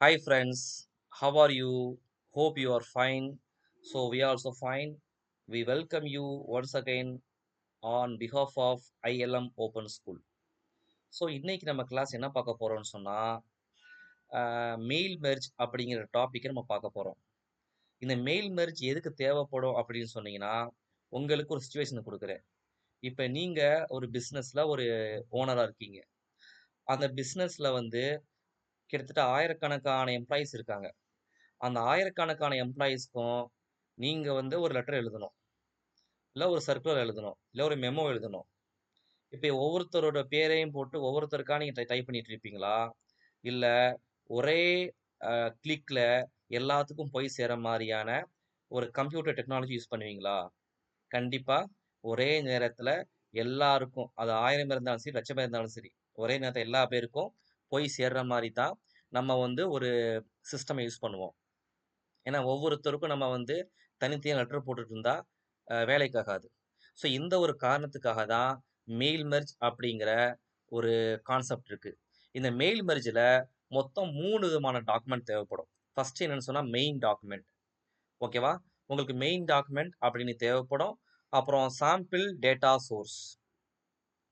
Hi friends, how are you? Hope you are fine. So we are also fine. We welcome you once again on behalf of ILM Open School. So இன்னைக்கு நம்ம class என்ன பார்க்க போறோம்னு சொன்னா mail merge அப்படிங்கிற டாப்பிக்கை நம்ம பார்க்க போறோம். இந்த மெயில் மெர்ஜ் எதுக்கு தேவைப்படும் அப்படின்னு சொன்னீங்கன்னா உங்களுக்கு ஒரு சுச்சுவேஷன் கொடுக்குறேன். இப்போ நீங்க ஒரு பிஸ்னஸ்ல ஒரு ஓனரா இருக்கீங்க. அந்த பிஸ்னஸ்ல வந்து கிட்டத்தட்ட ஆயிரக்கணக்கான எம்ப்ளாயிஸ் இருக்காங்க. அந்த ஆயிரக்கணக்கான எம்ப்ளாயீஸ்க்கும் நீங்க வந்து ஒரு லெட்டர் எழுதணும். இல்ல ஒரு சர்க்குலர் எழுதணும். இல்ல ஒரு மெமோ எழுதணும். இப்ப ஒவ்வொருத்தரோட பேரையும் போட்டு ஒவ்வொருத்தருக்கா நீங்க டைப் பண்ணிட்டு இருப்பீங்களா? இல்ல ஒரே கிளிக்ல எல்லாத்துக்கும் போய் சேர மாரியான ஒரு கம்ப்யூட்டர் டெக்னாலஜி யூஸ் பண்ணுவீங்களா? கண்டிப்பா ஒரே நேரத்துல எல்லாருக்கும், அது 1000 பேர் இருந்தாலும் சரி, லட்சம் பேர் இருந்தாலும் சரி, ஒரே நேரத்துல எல்லா பேருக்கும் போய் சேர்ற மாரி தான் நம்ம வந்து ஒரு சிஸ்டம் யூஸ் பண்ணுவோம். ஏன்னா ஒவ்வொருத்தருக்கும் நம்ம வந்து தனித்தனியா லெட்டர் போட்டுட்டு இருந்தா வேலைக்கு ஆகாது. ஸோ இந்த ஒரு காரணத்துக்காக தான் மெயில் மெர்ஜ் அப்படிங்கிற ஒரு கான்செப்ட் இருக்கு. இந்த மெயில் மெர்ஜ்ல மொத்தம் 3 விதமான டாக்குமெண்ட் தேவைப்படும். ஃபர்ஸ்ட் என்னன்னு சொன்னா மெயின் டாக்குமெண்ட். ஓகேவா? உங்களுக்கு மெயின் டாக்குமெண்ட் அப்படின்னு தேவைப்படும். அப்புறம் sample data source.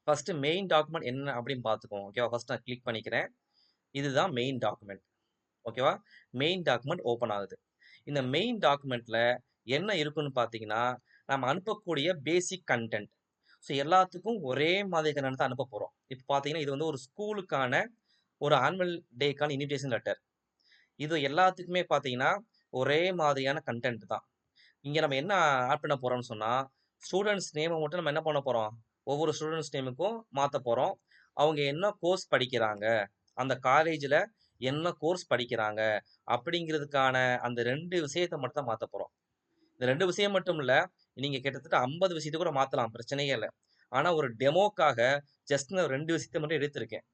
First main document என்ன அப்படின்னு பார்த்துக்கோங்க. ஓகேவா? ஃபர்ஸ்ட் நான் கிளிக் பண்ணிக்கிறேன். இதுதான் மெயின் டாக்குமெண்ட். ஓகேவா? மெயின் டாக்குமெண்ட் ஓப்பன் ஆகுது. இந்த மெயின் டாக்குமெண்ட்ல என்ன இருக்குன்னு பார்த்தீங்கன்னா, நம்ம அனுப்பக்கூடிய பேசிக் கன்டென்ட். ஸோ எல்லாத்துக்கும் ஒரே மாதிரி கன்டென்ட் தான் அனுப்ப போறோம். இப்ப பார்த்தீங்கன்னா, இது வந்து ஒரு ஸ்கூலுக்கான ஒரு ஆனுவல் டேக்கான இன்விடேஷன் லெட்டர். இது எல்லாத்துக்குமே பார்த்தீங்கன்னா, ஒரே மாதிரியான கன்டென்ட் தான். இங்க நம்ம என்ன ஆட் பண்ண போறோம்னு சொன்னா, ஸ்டூடண்ட்ஸ் நேம மட்டும் நம்ம என்ன பண்ண போறோம்? ஒவ்வொரு ஸ்டூடண்ட்ஸ் நேமுக்கும் மாத்தப் போறோம். அவங்க என்ன கோர்ஸ் படிக்கிறாங்க? அந்த காலேஜ்ல என்ன கோர்ஸ் படிக்கிறாங்க? அப்படிங்கிறதுக்கான அந்த 2 விஷயத்த மட்டும் தான் மாத்தப் போறோம். இந்த 2 விஷயம் மட்டும் இல்ல. நீங்க கிட்டத்தட்ட 50 விஷயத்த கூட மாத்தலாம். பிரச்சனையே இல்ல. ஆனா ஒரு டெமோக்காக ஜஸ்ட் நான் 2 விஷயத்த மட்டும் எடுத்திருக்கேன்.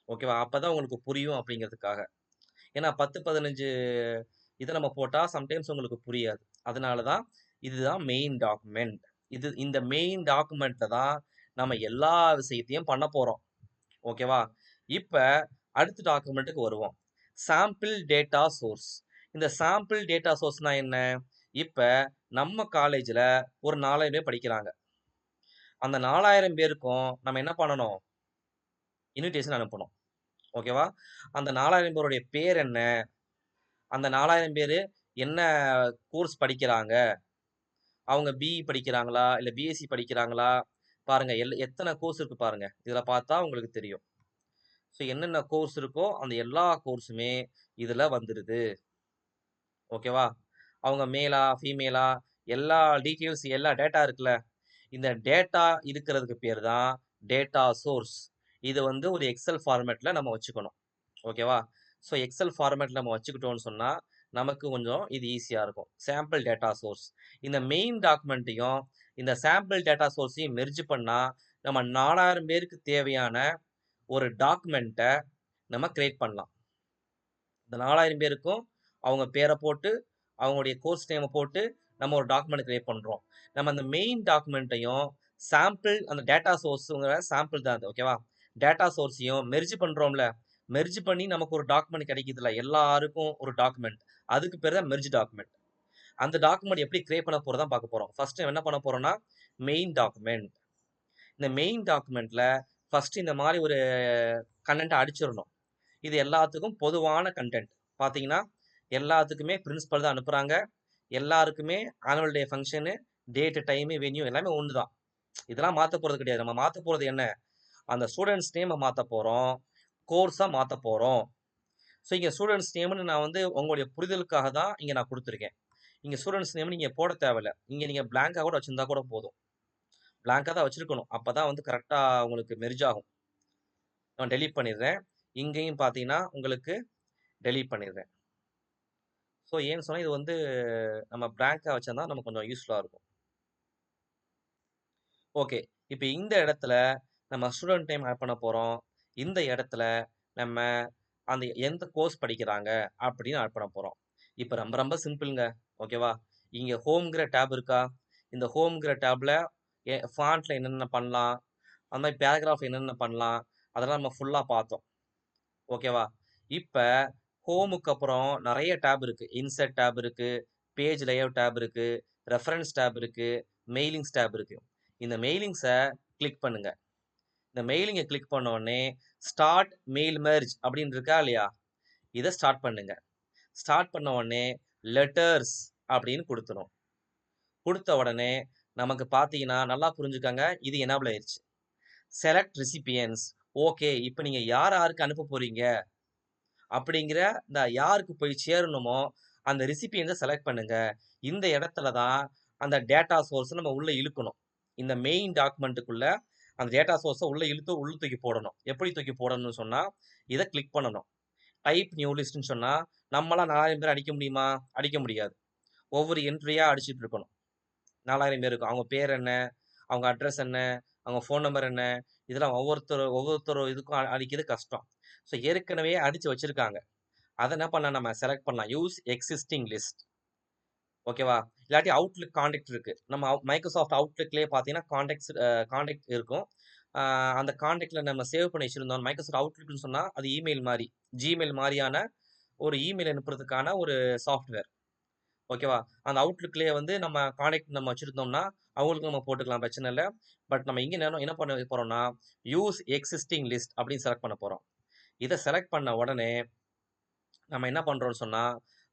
ஓகேவா? அப்பதான் உங்களுக்கு புரியும் அப்படிங்கிறதுக்காக. ஏன்னா 10, 15 இத நம்ம போட்டா சம்டைம்ஸ் உங்களுக்கு புரியாது. அதனால தான் இதுதான் மெயின் டாக்குமெண்ட். இந்த மெயின் டாக்குமெண்ட்ல தான் நம்ம எல்லா விஷயத்தையும் பண்ண போறோம். ஓகேவா? இப்ப அடுத்த டாக்குமெண்ட்டுக்கு வருவோம். Sample data source. இந்த சாம்பிள் டேட்டா சோர்ஸ்னா என்ன? இப்ப நம்ம காலேஜ்ல ஒரு 4000 பேர் படிக்கிறாங்க. அந்த 4000 பேருக்கும் நம்ம என்ன பண்ணணும்? இன்விடேஷன் அனுப்பணும். ஓகேவா? அந்த 4000 பேருடைய பேர் என்ன? அந்த 4000 பேரு என்ன கோர்ஸ் படிக்கிறாங்க? அவங்க பிஇ படிக்கிறாங்களா? இல்ல பிஎஸ்சி படிக்கிறாங்களா? பாருங்க எத்தன கோர்ஸ் இருக்கு பாருங்க. இதுல பார்த்தா உங்களுக்கு தெரியும். ஸோ என்னென்ன கோர்ஸ் இருக்கோ, அந்த எல்லா கோர்ஸுமே இதுல வந்துருது. ஓகேவா? அவங்க மேலா? ஃபீமேலா? எல்லா டீட்டெயில்ஸ் எல்லா டேட்டா இருக்குல்ல. இந்த டேட்டா இருக்கிறதுக்கு பேர் தான் டேட்டா சோர்ஸ். இது வந்து ஒரு எக்ஸெல் ஃபார்மேட்ல நம்ம வச்சுக்கணும். ஓகேவா? ஸோ எக்ஸெல் ஃபார்மேட்ல நம்ம வச்சுக்கிட்டோம்னு சொன்னா, நமக்கு கொஞ்சம் இது ஈஸியா இருக்கும். Sample data source. இந்த மெயின் டாக்குமெண்ட்டையும், இந்த சாம்பிள் டேட்டா சோர்ஸையும் மெர்ஜ் பண்ணா, நம்ம 4000 பேருக்கு தேவையான ஒரு டாக்குமெண்ட்ட நம்ம கிரியேட் பண்ணலாம். இந்த 4000 பேருக்கும் அவங்க பேர போட்டு, அவங்களுடைய கோர்ஸ் நேம போட்டு, நம்ம ஒரு டாக்குமெண்ட் கிரியேட் பண்றோம். நம்ம அந்த மெயின் டாக்குமெண்ட்டையும், சாம்பிள் அந்த டேட்டா சோர்ஸ்ங்கிற சாம்பிள் தான் அது. ஓகேவா? டேட்டா சோர்ஸையும் மெர்ஜ் பண்றோம்ல. மெர்ஜ் பண்ணி நமக்கு ஒரு டாக்குமெண்ட் கிடைக்குதுல்ல. எல்லாருக்கும் ஒரு டாக்குமெண்ட். அதுக்கு பேரு தான் மெர்ஜ் டாக்குமெண்ட். அந்த டாக்குமெண்ட் எப்படி கிரியேட் பண்ண போறதுதான் பார்க்க போறோம். ஃபர்ஸ்ட் என்ன பண்ண போறோம்னா, மெயின் டாக்குமெண்ட். இந்த மெயின் டாக்குமெண்ட்ல ஃபர்ஸ்ட் இந்த மாரி ஒரு கன்டென்ட்ட அடிச்சிரணும். இது எல்லாத்துக்கும் பொதுவான கன்டென்ட். பார்த்தீங்கன்னா, எல்லாத்துக்குமே பிரின்சிபல் தான் அனுப்புறாங்க. எல்லாருக்குமே annual day function, date, time, venue எல்லாமே ஒண்ணு தான். இதெல்லாம் மாத்தப் போறது கிடையாது. நம்ம மாத்தப் போறது என்ன? அந்த ஸ்டூடண்ட்ஸ் நேம மாத்தப் போறோம். கோர்ஸா மாத்தப் போறோம். ஸோ இங்க ஸ்டூடண்ட்ஸ் நேம்ன்னு நான் வந்து உங்களுடைய புரிதலுக்காக தான் இங்க நான் குடுத்துருக்கேன். இங்க ஸ்டூடண்ட்ஸ் நேம்ன்னு நீங்க போடத் தேவையில்ல. இங்க நீங்க பிளாங்க்கா கூட வச்சிருந்தா கூட போதும். பிளாங்க்கா தான் வச்சிருக்கணும். அப்பதான் வந்து கரெக்ட்டா உங்களுக்கு மெர்ஜ் ஆகும். நான் டெலீட் பண்ணிடுறேன். இங்கேயும் பார்த்தீங்கன்னா, உங்களுக்கு டெலீட் பண்ணிடுறேன். ஸோ ஏன்னு சொன்னா, இது வந்து நம்ம பிளாங்க்கா வச்சிருந்தா நமக்கு கொஞ்சம் யூஸ்ஃபுல்லா இருக்கும். ஓகே. இப்ப இந்த இடத்துல நம்ம ஸ்டூடண்ட் நேம் ஆட் பண்ண போறோம். இந்த இடத்துல நம்ம அந்த எந்த கோர்ஸ் படிக்கிறாங்க அப்படின்னு ஆட் பண்ண போறோம். இப்ப ரொம்ப ரொம்ப சிம்பிள்ங்க. ஓகேவா? இங்க ஹோம்ங்கிற டேப் இருக்கா? இந்த ஹோம்ங்கிற டேப்ல ஃபாண்ட்ல என்னென்ன பண்ணலாம்? அந்த மாரி பேராகிராஃப் என்னென்ன பண்ணலாம்? அதெல்லாம் நம்ம ஃபுல்லா பார்த்தோம். ஓகேவா? இப்ப ஹோமுக்கு அப்புறம் நிறைய டேப் இருக்கு. இன்சர்ட் டேப் இருக்கு, பேஜ் லேஅவுட் டேப் இருக்கு, ரெஃபரன்ஸ் டேப் இருக்கு, மெயிலிங்ஸ் டேப் இருக்கு. இந்த மெயிலிங்ஸை கிளிக் பண்ணுங்க. இந்த மெயிலிங்கை கிளிக் பண்ண உடனே ஸ்டார்ட் மெயில் மெர்ஜ் அப்படின்னு இருக்கா இல்லையா, இதை ஸ்டார்ட் பண்ணுங்க. ஸ்டார்ட் பண்ண உடனே லெட்டர்ஸ் அப்படின்னு கொடுத்துரும். கொடுத்த உடனே நமக்கு பார்த்தீங்கன்னா நல்லா புரிஞ்சுக்கங்க, இது எனேபிள் ஆயிருச்சு. Select recipients. ஓகே, இப்போ நீங்க யார் யாருக்கு அனுப்ப போறீங்க அப்படிங்கிற இந்த யாருக்கு போய் சேரணுமோ அந்த ரெசிபியன்ஸை செலக்ட் பண்ணுங்க. இந்த இடத்துல தான் அந்த டேட்டா சோர்ஸ் நம்ம உள்ள இழுக்கணும். இந்த மெயின் டாக்குமெண்ட்டுக்குள்ள அந்த டேட்டா சோர்ஸை உள்ள இழுத்து உள்ள தூக்கி போடணும். எப்படி தூக்கி போடணும்னு சொன்னா இதை கிளிக் பண்ணணும். டைப் நியூ லிஸ்ட்னு சொன்னா நம்மளாம் 4000 பேர் அடிக்க முடியுமா? அடிக்க முடியாது. ஒவ்வொரு என்ட்ரியா அடிச்சுட்டு இருக்கணும். 4000 பேர் இருக்கும். அவங்க பேர் என்ன, அவங்க அட்ரஸ் என்ன, அவங்க ஃபோன் நம்பர் என்ன, இதெல்லாம் ஒவ்வொருத்தர் இதுக்கும் அடிக்கிறது கஷ்டம். ஸோ ஏற்கனவே அடிச்சு வச்சிருக்காங்க. அதை என்ன பண்ண நம்ம செலக்ட் பண்ணலாம். Use existing list. ஓகேவா? இல்லாட்டி அவுட்லுக் கான்டாக்ட் இருக்கு. நம்ம மைக்ரோசாஃப்ட் அவுட்லுக்லேயே பார்த்தீங்கன்னா கான்டாக்ட் இருக்கும். அந்த கான்டாக்ட்ல நம்ம சேவ் பண்ணி வச்சிருந்தோம். மைக்ரோசாஃப்ட் அவுட்லுக்னு சொன்னா அது இமெயில் மாதிரி, ஜிமெயில் மாதிரியான ஒரு இமெயில் அனுப்புறதுக்கான ஒரு சாஃப்ட்வேர். ஓகேவா? அந்த அவுட்லுக்லேயே வந்து நம்ம கான்டாக்ட் நம்ம வச்சிருந்தோம்னா அவங்களுக்கு நம்ம போட்டுக்கலாம், பிரச்சனை இல்லை. பட் நம்ம இங்கே என்ன பண்ண போறோம்னா யூஸ் எக்ஸிஸ்டிங் லிஸ்ட் அப்படின்னு செலக்ட் பண்ண போறோம். இதை செலக்ட் பண்ண உடனே நம்ம என்ன பண்றோம்னு சொன்னா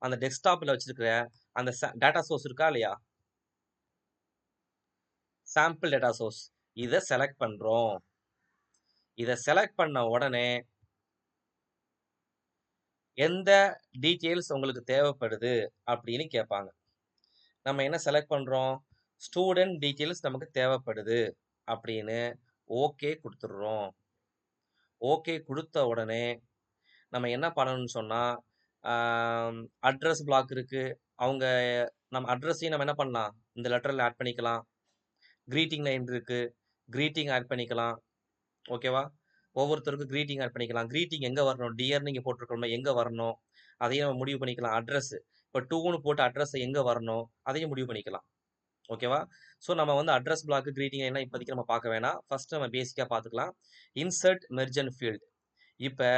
அந்த டெஸ்க்டாப்ல வச்சிருக்கிற அந்த டேட்டா சோர்ஸ் இருக்கா இல்லையா, சாம்பிள் டேட்டா சோர்ஸ், இதை செலக்ட் பண்றோம். இதை செலக்ட் பண்ண உடனே எந்த டீட்டெயில்ஸ் உங்களுக்கு தேவைப்படுது அப்படின்னு கேட்பாங்க. நம்ம என்ன செலக்ட் பண்றோம்? ஸ்டூடெண்ட் டீட்டெயில்ஸ் நமக்கு தேவைப்படுது அப்படின்னு ஓகே கொடுத்துடுறோம். ஓகே கொடுத்த உடனே நம்ம என்ன பண்ணணும்னு சொன்னா அட்ரஸ் பிளாக் இருக்கு. அவங்க நம்ம அட்ரஸையும் நம்ம என்ன பண்ணலாம், இந்த லெட்டரில் ஆட் பண்ணிக்கலாம். கிரீட்டிங் லைன் இருக்கு, கிரீட்டிங் ஆட் பண்ணிக்கலாம். ஓகேவா? ஒவ்வொருத்தருக்கும் கிரீட்டிங் ஆட் பண்ணிக்கலாம். கிரீட்டிங் எங்கே வரணும், டியர்னு இங்கே போட்டிருக்கோம்னா எங்கே வரணும் அதையும் நம்ம முடிவு பண்ணிக்கலாம். அட்ரஸ் இப்போ 2ன்னு போட்டு அட்ரஸ் எங்கே வரணும் அதையும் முடிவு பண்ணிக்கலாம். ஓகேவா? ஸோ நம்ம வந்து அட்ரஸ் பிளாக் கிரீட்டிங் லைன்லாம் இப்போதைக்கு நம்ம பார்க்க வேணாம். ஃபர்ஸ்ட் நம்ம பேசிக்காக பார்த்துக்கலாம். Insert merge and field. இப்போ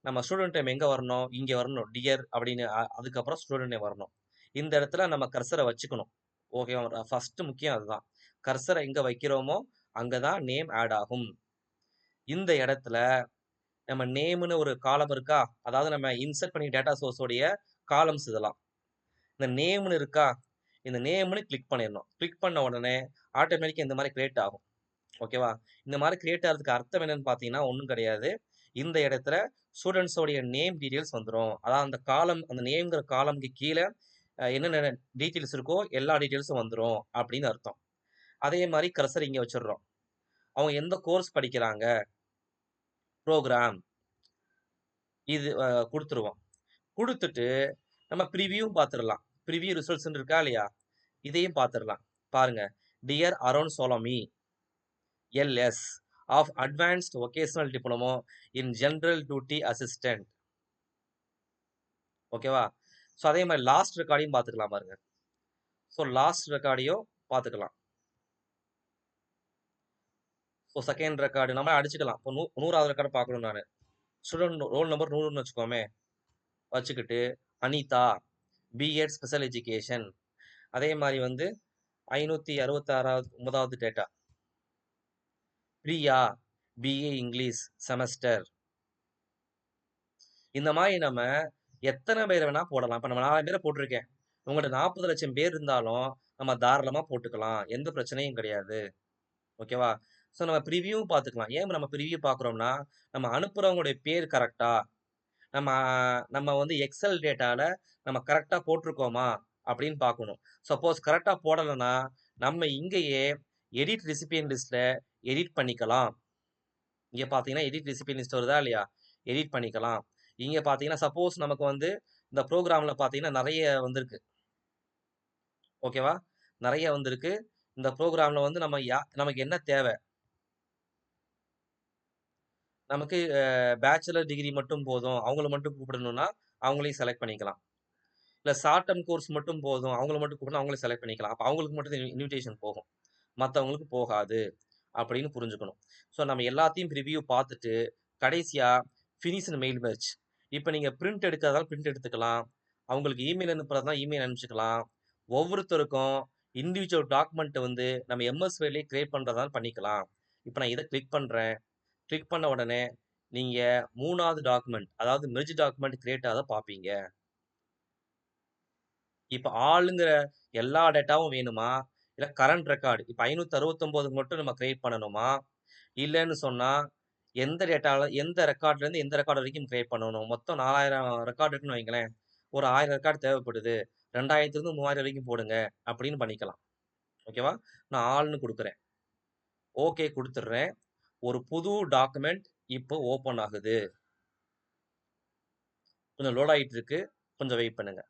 நம்ம ஸ்டூடெண்ட் நேம் எங்கே வரணும், இங்கே வரணும் டியர் அப்படின்னு, அதுக்கப்புறம் ஸ்டூடெண்ட் நேம் வரணும். இந்த இடத்துல நம்ம கர்சரை வச்சுக்கணும். ஓகேவா? ஃபர்ஸ்ட் முக்கியம் அதுதான். கர்சரை எங்கே வைக்கிறோமோ அங்கே தான் நேம் ஆட் ஆகும். இந்த இடத்துல நம்ம நேம்னு ஒரு காலம் இருக்கா, அதாவது நம்ம இன்சர்ட் பண்ணி டேட்டா சோர்ஸோடைய காலம்ஸ் இதெல்லாம். இந்த நேம்னு இருக்கா, இந்த நேம்னு கிளிக் பண்ணிடணும். கிளிக் பண்ண உடனே ஆட்டோமேட்டிக்காக இந்த மாதிரி கிரியேட் ஆகும். ஓகேவா? இந்த மாதிரி கிரியேட் ஆகிறதுக்கு அர்த்தம் என்னன்னு பார்த்தீங்கன்னா ஒன்றும் கிடையாது. இந்த இடத்துல ஸ்டூடெண்ட்ஸோடைய நேம் டீட்டெயில்ஸ் வந்துடும். அதாவது அந்த காலம், அந்த நேம்ங்கிற காலம்க்கு கீழே என்னென்ன டீட்டெயில்ஸ் இருக்கோ எல்லா டீட்டெயில்ஸும் வந்துடும் அப்படின்னு அர்த்தம். அதே மாதிரி கர்சர் இங்கே வச்சிடுறோம். அவங்க எந்த கோர்ஸ் படிக்கிறாங்க, ப்ரோக்ராம், இது கொடுத்துருவோம். கொடுத்துட்டு நம்ம ப்ரிவியூவும் பார்த்துடலாம். ப்ரிவியூ ரிசல்ட்ஸ்ன்னு இருக்கா இல்லையா, இதையும் பார்த்துடலாம். பாருங்க, டியர் அருண் சோலமி எல்எஸ் of advanced vocational diploma in general duty assistant. ஓகேவா? ஸோ அதே மாதிரி லாஸ்ட் ரெக்கார்டையும் பார்த்துக்கலாம் பாருங்க. ஸோ லாஸ்ட் ரெக்கார்டையும் பார்த்துக்கலாம். ஸோ செகண்ட் ரெக்கார்டு நம்ம அடிச்சுக்கலாம். இப்போ 100வது ரெக்கார்டு பார்க்கணும். நான் ஸ்டூடெண்ட் ரோல் நம்பர் 100ன்னு வச்சுக்கோமே, வச்சுக்கிட்டு அனிதா பிஎட் ஸ்பெஷல் எஜுகேஷன். அதே மாதிரி வந்து 566வது data Priya BA English semester. இந்த மாதிரி நம்ம எத்தனை பேர் வேணா போடலாம். இப்போ நம்ம 4000 பேரை போட்டிருக்கேன். உங்கள்கிட்ட 40 லட்சம் பேர் இருந்தாலும் நம்ம தாராளமாக போட்டுக்கலாம், எந்த பிரச்சனையும் கிடையாது. ஓகேவா? ஸோ நம்ம ப்ரிவியூவும் பார்த்துக்கலாம். ஏன் நம்ம ப்ரிவியூ பார்க்குறோம்னா நம்ம அனுப்புகிறவங்களுடைய பேர் கரெக்டா, நம்ம நம்ம வந்து எக்ஸல் டேட்டாவில் நம்ம கரெக்டாக போட்டிருக்கோமா அப்படின்னு பார்க்கணும். சப்போஸ் கரெக்டாக போடலைன்னா நம்ம இங்கேயே எடிட் ரெசிபியன் லிஸ்ட்டில் எடிட் பண்ணிக்கலாம். இங்கே பார்த்தீங்கன்னா எடிட் ரெசிபியன் லிஸ்ட் வருதா இல்லையா, எடிட் பண்ணிக்கலாம். இங்கே பார்த்தீங்கன்னா சப்போஸ் நமக்கு வந்து இந்த ப்ரோக்ராமில் பார்த்தீங்கன்னா நிறைய வந்திருக்கு. ஓகேவா? நிறைய வந்திருக்கு. இந்த ப்ரோக்ராமில் வந்து நமக்கு என்ன தேவை, நமக்கு பேச்சுலர் டிகிரி மட்டும் போதும், அவங்கள மட்டும் கூப்பிடணும்னா அவங்களையும் செலக்ட் பண்ணிக்கலாம். இல்லை ஷார்ட் டேர்ம் கோர்ஸ் மட்டும் போதும், அவங்கள மட்டும் கூப்பிடணும், அவங்களே செலக்ட் பண்ணிக்கலாம். அப்போ அவங்களுக்கு மட்டும் இன்விடேஷன் போகும், மற்றவங்களுக்கு போகாது அப்படின்னு புரிஞ்சுக்கணும். ஸோ நம்ம எல்லாத்தையும் ரிவ்யூ பார்த்துட்டு கடைசியாக ஃபினிஷ் மெயில் மெர்ஜ். இப்போ நீங்க பிரிண்ட் எடுக்கிறதால பிரிண்ட் எடுத்துக்கலாம். அவங்களுக்கு இமெயில் அனுப்புறதா இமெயில் அனுப்பிச்சுக்கலாம். ஒவ்வொருத்தருக்கும் இண்டிவிஜுவல் டாக்குமெண்ட் வந்து நம்ம எம்எஸ் வேர்ட்லயே கிரியேட் பண்றதாலும் பண்ணிக்கலாம். இப்போ நான் இதை கிளிக் பண்றேன். கிளிக் பண்ண உடனே நீங்க 3வது டாக்குமெண்ட், அதாவது மெர்ஜ் டாக்குமெண்ட் கிரியேட் ஆகத பார்ப்பீங்க. இப்ப ஆளுங்கிற எல்லா டேட்டாவும் வேணுமா? இல்ல கரண்ட் ரெக்கார்ட் இப்ப 569 மட்டும் நம்ம கிரியேட் பண்ணணுமா? இல்லன்னு சொன்னா, எந்த ரெக்கார்ட்லேருந்து எந்த ரெக்கார்ட் வரைக்கும் கிரியேட் பண்ணணும்? மொத்தம் 4000 ரெக்கார்ட் இருக்குன்னு வைங்களேன். ஒரு 1000 ரெக்கார்ட் தேவைப்படுது. 2000லிருந்து 3000 வரைக்கும் போடுங்க அப்படின்னு பண்ணிக்கலாம். ஓகேவா? நான் ஆல்ன்னு குடுக்குறேன். ஓகே குடுத்துடுறேன். ஒரு புது டாக்குமெண்ட் இப்போ ஓப்பன் ஆகுது. கொஞ்சம் லோட் ஆயிட்டு இருக்கு. கொஞ்சம் வெயிட் பண்ணுங்க.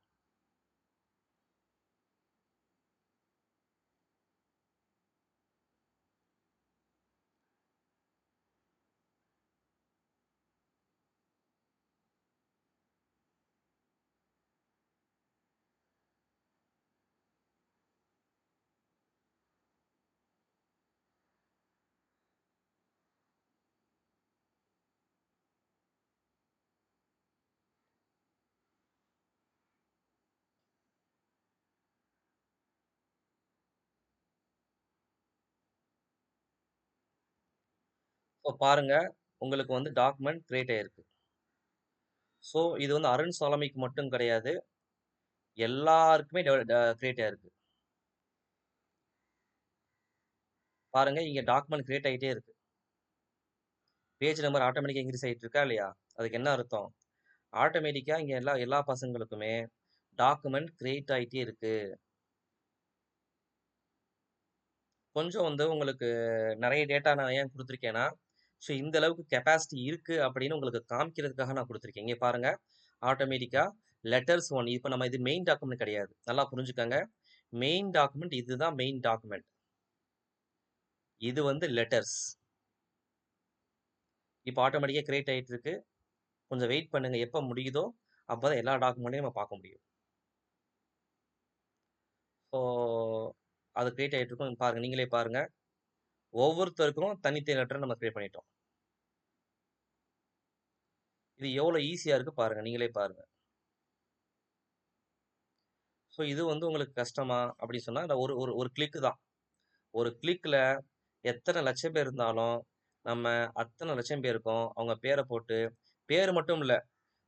இப்போ பாருங்க, உங்களுக்கு வந்து டாக்குமெண்ட் கிரியேட் ஆயிருக்கு. ஸோ இது வந்து அருண் சாலமிக்கு மட்டும் கிடையாது. எல்லாருக்குமே கிரியேட் ஆயிருக்கு. பாருங்க, இங்க டாக்குமெண்ட் கிரியேட் ஆயிட்டே இருக்கு. பேஜ் நம்பர் ஆட்டோமேட்டிக்கா இன்க்ரீஸ் ஆயிட்டு இருக்கா இல்லையா? அதுக்கு என்ன அர்த்தம்? ஆட்டோமேட்டிக்கா இங்க எல்லா எல்லா பசங்களுக்குமே டாக்குமெண்ட் கிரியேட் ஆயிட்டே இருக்கு. கொஞ்சம் வந்து உங்களுக்கு நெறைய டேட்டா நான் ஏன் குடுத்துருக்கேன்னா, ஸோ இந்த அளவுக்கு கெப்பாசிட்டி இருக்கு அப்படின்னு உங்களுக்கு காமிக்கிறதுக்காக நான் குடுத்துருக்கேன். இங்க பாருங்க, ஆட்டோமேட்டிக்கா லெட்டர்ஸ் 1 இப்ப நம்ம இது மெயின் டாக்குமெண்ட் கிடையாது. நல்லா புரிஞ்சுக்கங்க. மெயின் டாக்குமெண்ட் இதுதான் மெயின் டாக்குமெண்ட். இது வந்து லெட்டர்ஸ். இப்ப ஆட்டோமேட்டிக்கா கிரியேட் ஆயிட்டு இருக்கு. கொஞ்சம் வெயிட் பண்ணுங்க. எப்ப முடியுதோ, அப்பதான் எல்லா டாக்குமெண்ட்டையும் நம்ம பார்க்க முடியும். ஸோ அது கிரியேட் ஆயிட்டு இருக்கும். பாருங்க, நீங்களே பாருங்க. ஒவ்வொருத்தருக்கும் தனித்தனி லெட்டர் நம்ம கிரியேட் பண்ணிட்டோம். இது எவ்வளோ ஈஸியா இருக்கு பாருங்க. நீங்களே பாருங்க. ஸோ இது வந்து உங்களுக்கு கஷ்டமா அப்படின்னு சொன்னா, இந்த ஒரு ஒரு ஒரு கிளிக் தான். ஒரு கிளிக்ல எத்தனை லட்சம் பேர் இருந்தாலும், நம்ம அத்தனை லட்சம் பேருக்கும் அவங்க பேர போட்டு பேரு மட்டும் இல்ல.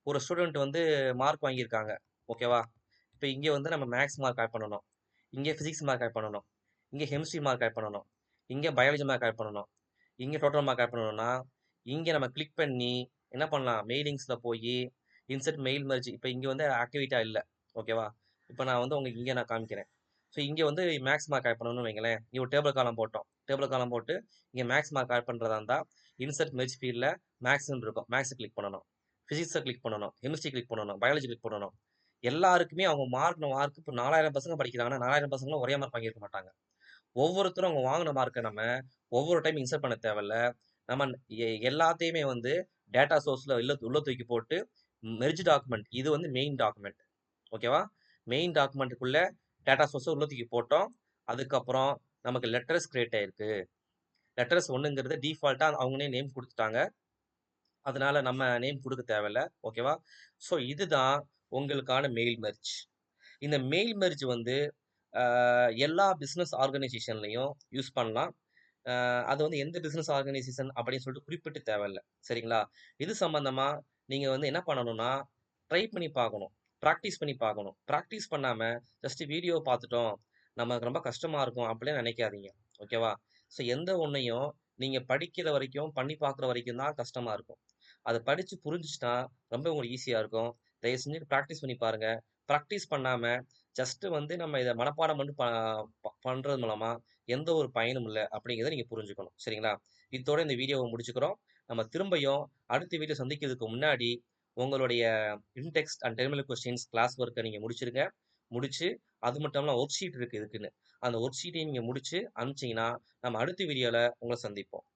ஒரு ஸ்டூடெண்ட் வந்து மார்க் வாங்கியிருக்காங்க. ஓகேவா? இப்ப இங்க வந்து நம்ம மேத்ஸ் மார்க் ஆட் பண்ணணும். இங்க பிசிக்ஸ் மார்க் ஆட் பண்ணணும். இங்க கெமிஸ்ட்ரி மார்க் ஆட் பண்ணணும். இங்க பயாலஜி மார்க் ஆட் பண்ணணும். இங்க டோட்டல் மார்க் ஆட் பண்ணணும்னா, இங்க நம்ம கிளிக் பண்ணி என்ன பண்ணலாம்? மெயிலிங்ஸ்ல போயி இன்சர்ட் மெயில் மெர்ஜ் இப்ப இங்க வந்து ஆக்டிவேட்டா இல்ல. ஓகேவா? இப்ப நான் வந்து உங்களுக்கு இங்க நான் காமிக்கிறேன். ஸோ இங்க வந்து மேக்ஸ் மார்க் ஆட் பண்ணணும்னு வைங்களேன். இங்க ஒரு டேபிள் காலம் போட்டோம். டேபிள் காலம் போட்டு இங்க மேக்ஸ் மார்க் ஆட் பண்றதா இருந்தா, இன்சர்ட் மெர்ஜ் ஃபீல்ட்ல மேக்ஸ்ன்னு இருக்கும். மேக்ஸ கிளிக் பண்ணணும். பிசிக்ஸ கிளிக் பண்ணணும். கெமிஸ்ட்ரி கிளிக் பண்ணணும். பயாலஜி கிளிக் பண்ணணும். எல்லாருக்குமே அவங்க மார்க் இப்ப 4000 பசங்க படிக்கிறாங்கன்னா, 4000 பசங்களும் ஒரே மார்க் வாங்கியிருக்க மாட்டாங்க. ஒவ்வொருத்தரும் அவங்க வாங்குன மார்க்க நம்ம ஒவ்வொரு டைம் இன்சர்ட் பண்ண தேவையில்ல. நம்ம எல்லாத்தையுமே வந்து டேட்டா சோர்ஸ்ல உள்ள தூக்கி போட்டு மெர்ஜ் டாக்குமெண்ட் இது வந்து மெயின் டாக்குமெண்ட். ஓகேவா? மெயின் டாக்குமெண்ட்டுக்குள்ள டேட்டா சோர்ஸ உள்ள தூக்கி போட்டோம். அதுக்கப்புறம் நமக்கு லெட்டர்ஸ் கிரியேட் ஆயிருக்கு. லெட்டர்ஸ் 1ங்கிறது டிஃபால்ட்டா அவங்களே நேம் குடுத்துட்டாங்க. அதனால நம்ம நேம் குடுக்க தேவையில்ல. ஓகேவா? ஸோ இதுதான் உங்களுக்கான மெயில் மெர்ஜ். இந்த மெயில் மெர்ஜ் வந்து அ எல்லா பிசினஸ் ஆர்கனைசேஷன்லயும் யூஸ் பண்ணலாம். அது வந்து எந்த பிசினஸ் ஆர்கனைசேஷன் அப்படின்னு சொல்லிட்டு குறிப்பிட்டு தேவையில்ல. சரிங்களா? இது சம்பந்தமா நீங்க வந்து என்ன பண்ணணும்னா, ட்ரை பண்ணி பார்க்கணும். பிராக்டிஸ் பண்ணி பார்க்கணும். பிராக்டிஸ் பண்ணாம ஜஸ்ட் வீடியோ பார்த்துட்டோம். நமக்கு ரொம்ப கஷ்டமா இருக்கும் அப்படின்னு நினைக்காதீங்க. ஓகேவா? ஸோ எந்த ஒண்ணையும் நீங்க படிக்கிற வரைக்கும், பண்ணி பார்க்குற வரைக்கும் தான் கஷ்டமா இருக்கும். அத படிச்சு புரிஞ்சுச்சுட்டா ரொம்ப உங்களுக்கு ஈஸியா இருக்கும். தயவு செஞ்சு பிராக்டிஸ் பண்ணி பாருங்க. பிராக்டிஸ் பண்ணாம ஜஸ்ட் வந்து நம்ம இத மனப்பாடம் பண்ணி பண்றது மூலமா எந்த ஒரு பயனும் இல்ல அப்படிங்கிறத நீங்க புரிஞ்சுக்கணும். சரிங்களா? இத்தோட இந்த வீடியோவ முடிச்சுக்கிறோம். நம்ம திரும்பியும் அடுத்த வீடியோ சந்திக்கிறதுக்கு முன்னாடி, உங்களுடைய இன்டெக்ஸ்ட் அண்ட் டெர்மினல் கொஸ்டின்ஸ் கிளாஸ் ஒர்க்க நீங்க முடிச்சிருங்க. முடிச்சு, அது மட்டும் இல்லாம ஒர்க் ஷீட் இருக்கு இதுக்குன்னு. அந்த ஒர்க் ஷீட்டையும் நீங்க முடிச்சு அனுப்பிச்சீங்கன்னா, நம்ம அடுத்த வீடியோல உங்கள சந்திப்போம்.